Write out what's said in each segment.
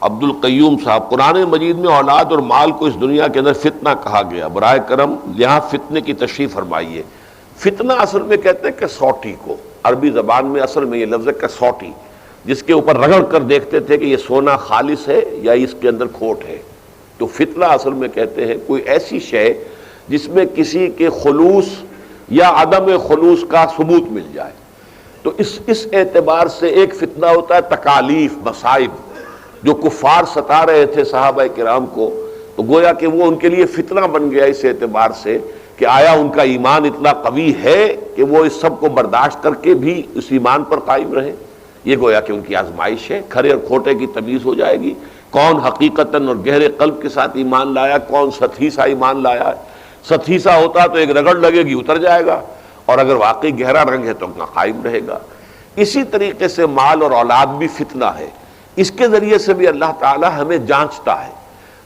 عبد القیوم صاحب، قرآن مجید میں اولاد اور مال کو اس دنیا کے اندر فتنہ کہا گیا، برائے کرم یہاں فتنے کی تشریح فرمائیے۔ فتنہ اصل میں کہتے ہیں کسوٹی کو، عربی زبان میں اصل میں یہ لفظ ہے کسوٹی، جس کے اوپر رگڑ کر دیکھتے تھے کہ یہ سونا خالص ہے یا اس کے اندر کھوٹ ہے۔ تو فتنہ اصل میں کہتے ہیں کوئی ایسی شے جس میں کسی کے خلوص یا عدم خلوص کا ثبوت مل جائے۔ تو اس اعتبار سے ایک فتنہ ہوتا ہے تکالیف، مصائب، جو کفار ستا رہے تھے صحابہ کرام کو، تو گویا کہ وہ ان کے لیے فتنہ بن گیا اس اعتبار سے کہ آیا ان کا ایمان اتنا قوی ہے کہ وہ اس سب کو برداشت کر کے بھی اس ایمان پر قائم رہے۔ یہ گویا کہ ان کی آزمائش ہے، کھرے اور کھوٹے کی تمیز ہو جائے گی، کون حقیقتاً اور گہرے قلب کے ساتھ ایمان لایا، کون سطحی سا ایمان لایا ہے۔ سطحی سا ہوتا تو ایک رگڑ لگے گی اتر جائے گا، اور اگر واقعی گہرا رنگ ہے تو اپنا قائم رہے گا۔ اسی طریقے سے مال اور اولاد بھی فتنہ ہے، اس کے ذریعے سے بھی اللہ تعالی ہمیں جانچتا ہے۔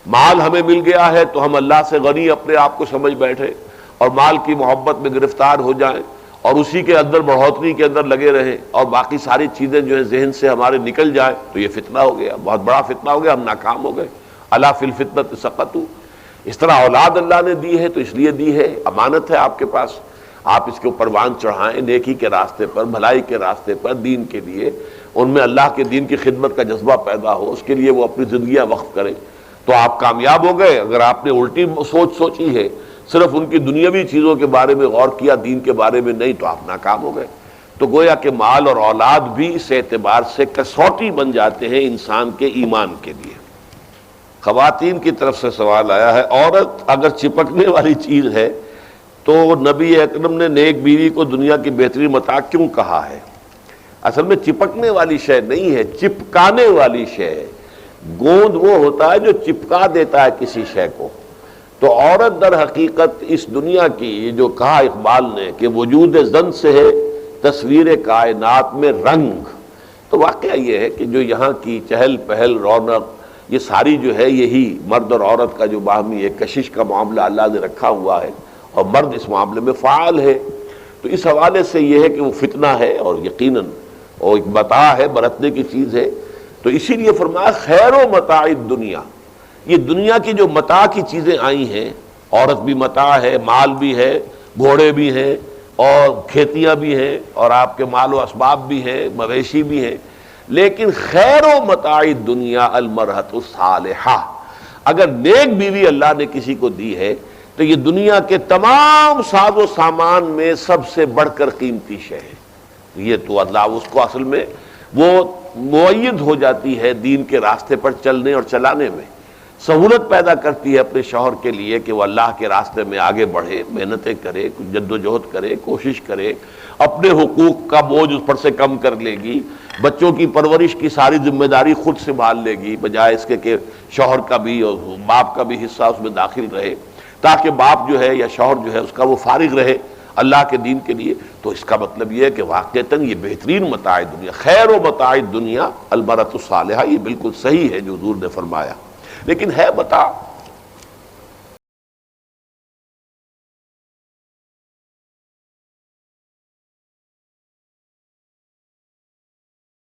مال ہمیں مل گیا ہے تو ہم اللہ سے غنی اپنے آپ کو سمجھ بیٹھے اور مال کی محبت میں گرفتار ہو جائیں اور اسی کے اندر بڑھوتری کے اندر لگے رہیں اور باقی ساری چیزیں جو ہیں ذہن سے ہمارے نکل جائیں، تو یہ فتنہ ہو گیا، بہت بڑا فتنہ ہو گیا، ہم ناکام ہو گئے۔ الا فی الفتنۃ سقطوا۔ اس طرح اولاد اللہ نے دی ہے تو اس لیے دی ہے، امانت ہے آپ کے پاس، آپ اس کے پروان چڑھائیں نیکی کے راستے پر، بھلائی کے راستے پر، دین کے لیے، ان میں اللہ کے دین کی خدمت کا جذبہ پیدا ہو، اس کے لیے وہ اپنی زندگیاں وقف کریں، تو آپ کامیاب ہو گئے۔ اگر آپ نے الٹی سوچی ہے، صرف ان کی دنیاوی چیزوں کے بارے میں غور کیا، دین کے بارے میں نہیں، تو آپ ناکام ہو گئے۔ تو گویا کہ مال اور اولاد بھی اس اعتبار سے کسوٹی بن جاتے ہیں انسان کے ایمان کے لیے۔ خواتین کی طرف سے سوال آیا ہے، عورت اگر چپکنے والی چیز ہے تو نبی اکرم نے نیک بیوی کو دنیا کی بہترین متاع کیوں کہا ہے؟ اصل میں چپکنے والی شے نہیں ہے، چپکانے والی شے ہے۔ گوند وہ ہوتا ہے جو چپکا دیتا ہے کسی شے کو۔ تو عورت در حقیقت اس دنیا کی، جو کہا اقبال نے کہ وجود زن سے ہے تصویر کائنات میں رنگ، تو واقعہ یہ ہے کہ جو یہاں کی چہل پہل، رونق، یہ ساری جو ہے یہی مرد اور عورت کا جو باہمی ایک کشش کا معاملہ اللہ نے رکھا ہوا ہے، اور مرد اس معاملے میں فعال ہے۔ تو اس حوالے سے یہ ہے کہ وہ فتنہ ہے اور یقیناً اور ایک متاع ہے، برتنے کی چیز ہے۔ تو اسی لیے فرمایا خیر و متاع الدنیا، یہ دنیا کی جو متاع کی چیزیں آئی ہیں، عورت بھی متاع ہے، مال بھی ہے، گھوڑے بھی ہیں اور کھیتیاں بھی ہیں اور آپ کے مال و اسباب بھی ہیں، مویشی بھی ہیں، لیکن خیر و متاع الدنیا المرأۃ الصالحہ، اگر نیک بیوی اللہ نے کسی کو دی ہے تو یہ دنیا کے تمام ساز و سامان میں سب سے بڑھ کر قیمتی شے ہے۔ یہ تو اللہ اس کو اصل میں وہ مؤید ہو جاتی ہے دین کے راستے پر چلنے اور چلانے میں، سہولت پیدا کرتی ہے اپنے شوہر کے لیے کہ وہ اللہ کے راستے میں آگے بڑھے، محنتیں کرے، جد و جہد کرے، کوشش کرے، اپنے حقوق کا بوجھ اس پر سے کم کر لے گی، بچوں کی پرورش کی ساری ذمہ داری خود سنبھال لے گی، بجائے اس کے کہ شوہر کا بھی اور باپ کا بھی حصہ اس میں داخل رہے، تاکہ باپ جو ہے یا شوہر جو ہے اس کا وہ فارغ رہے اللہ کے دین کے لیے۔ تو اس کا مطلب یہ ہے کہ واقعتاً یہ بہترین متاع دنیا، خیر و متاع دنیا المرأۃ الصالحہ، یہ بالکل صحیح ہے جو حضور نے فرمایا۔ لیکن ہے متاع